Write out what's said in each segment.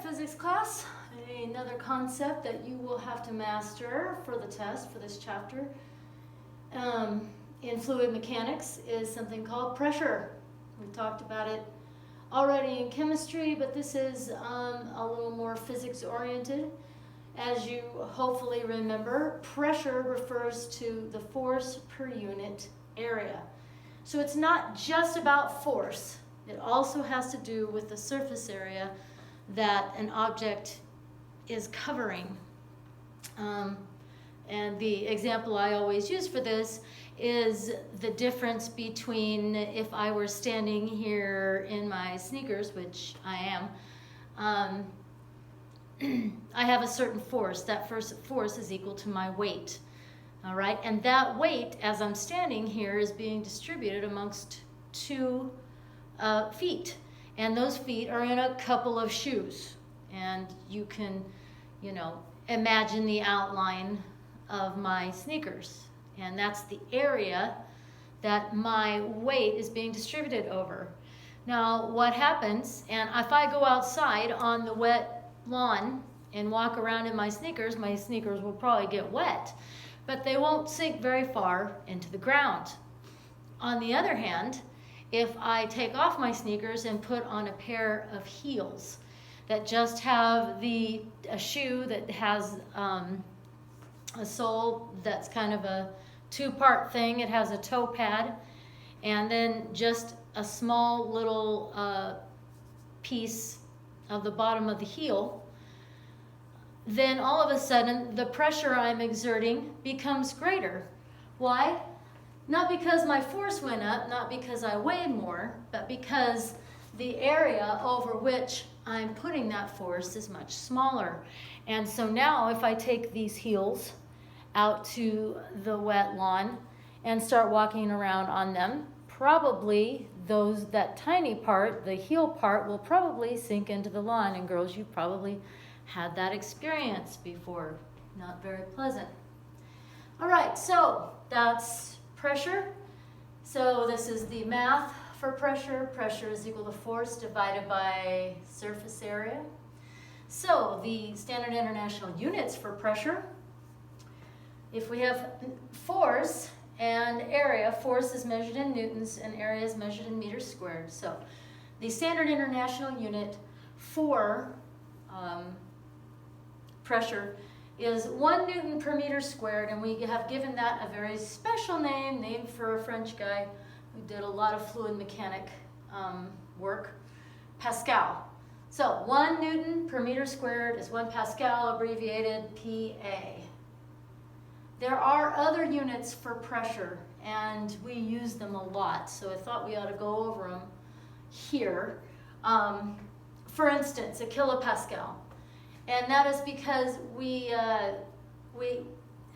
physics class. Another concept that you will have to master for the test for this chapter in fluid mechanics is something called pressure. We talked about it already in chemistry, but this is a little more physics oriented. As you hopefully remember, pressure refers to the force per unit area. So it's not just about force. It also has to do with the surface area that an object is covering. And the example I always use for this is the difference between if I were standing here in my sneakers, which I am, I have a certain force. That first force is equal to my weight. All right, and that weight, as I'm standing here, is being distributed amongst two feet. And those feet are in a couple of shoes. And you can, imagine the outline of my sneakers. And that's the area that my weight is being distributed over. Now, what happens, and if I go outside on the wet lawn and walk around in my sneakers will probably get wet, but they won't sink very far into the ground. On the other hand, if I take off my sneakers and put on a pair of heels that just have a shoe that has a sole that's kind of a two-part thing. It has a toe pad and then just a small little piece of the bottom of the heel. Then all of a sudden the pressure I'm exerting becomes greater. Why? Not because my force went up, not because I weighed more, but because the area over which I'm putting that force is much smaller. And so now if I take these heels out to the wet lawn and start walking around on them, probably that tiny part, the heel part, will probably sink into the lawn. And girls, you've probably had that experience before. Not very pleasant. All right, so that's pressure. So this is the math for pressure. Pressure is equal to force divided by surface area. So the standard international units for pressure, if we have force and area, force is measured in newtons and area is measured in meters squared. So the standard international unit for pressure is 1 Newton per meter squared, and we have given that a very special name, named for a French guy who did a lot of fluid mechanic work, Pascal. So 1 Newton per meter squared is 1 Pascal, abbreviated PA. There are other units for pressure, and we use them a lot, so I thought we ought to go over them here. For instance, a kilopascal. And that is because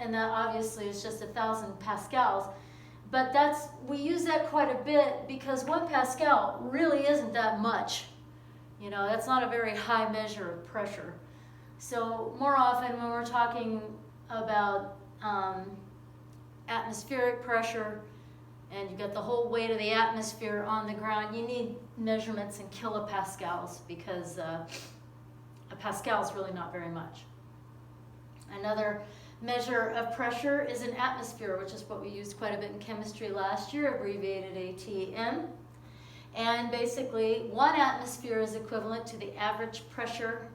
and that obviously is just 1,000 pascals, but we use that quite a bit because 1 Pascal really isn't that much. That's not a very high measure of pressure. So more often when we're talking about atmospheric pressure and you've got the whole weight of the atmosphere on the ground, you need measurements in kilopascals because a Pascal is really not very much. Another measure of pressure is an atmosphere, which is what we used quite a bit in chemistry last year, abbreviated ATM. And basically, 1 atmosphere is equivalent to the average pressure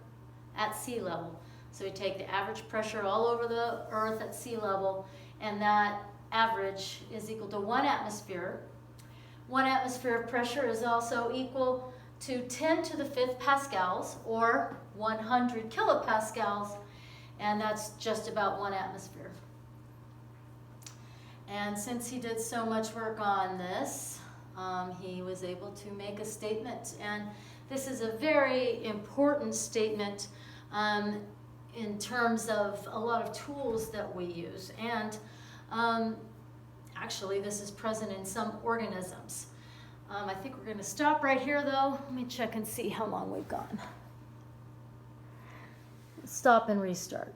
at sea level. So we take the average pressure all over the earth at sea level, and that average is equal to 1 atmosphere. 1 atmosphere of pressure is also equal to 10 to the 5th pascals, or 100 kilopascals, and that's just about 1 atmosphere. And since he did so much work on this, he was able to make a statement, and this is a very important statement in terms of a lot of tools that we use, and actually this is present in some organisms. I think we're going to stop right here though. Let me check and see how long we've gone. Stop and restart.